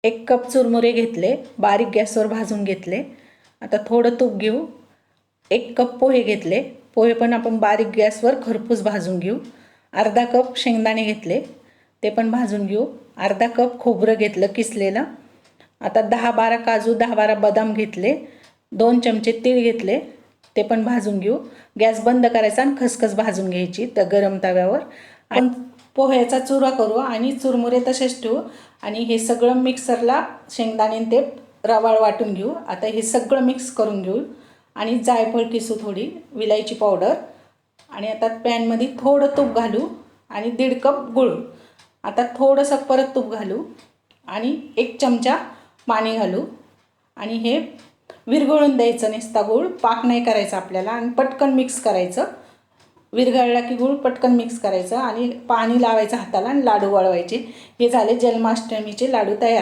1 cup चुरमुरे घेतले, बारीक गॅसवर भाजून घेतले. आता थोडं तूप घेऊ. 1 कप पोहे घेतले, पोहे पण आपण बारीक गॅसवर खरपूस भाजून घेऊ. अर्धा कप शेंगदाणे घेतले, ते पण भाजून घेऊ. अर्धा कप खोबरं घेतलं किसलेलं. आता 10-12 काजू, 10-12 बदाम घेतले. 2 चमचे तीळ घेतले, ते पण भाजून घेऊ. गॅस बंद करायचा आणि खसखस भाजून घ्यायची त्या गरम तव्यावर. आपण पोह्याचा चुरा करू आणि चुरमुरे तसेच ठेवू आणि हे सगळं मिक्सरला शेंगदाणे ते रवाळ वाटून घेऊ. आता हे सगळं मिक्स करून घेऊ आणि जायफळ किसू, थोडी विलायची पावडर आणि आता पॅनमध्ये थोडं तूप घालू आणि 1.5 कप गूळ. आता थोडंसं परत तूप घालू आणि 1 चमचा पाणी घालू आणि हे विरघळून द्यायचं. नुसता गूळ पाक नाही करायचा आपल्याला आणि पटकन मिक्स करायचं. विरघळला की गूळ पटकन मिक्स करायचं आणि पाणी लावायचं हाताला आणि लाडू वळवायचे. हे झाले जन्माष्टमीचे लाडू तयार.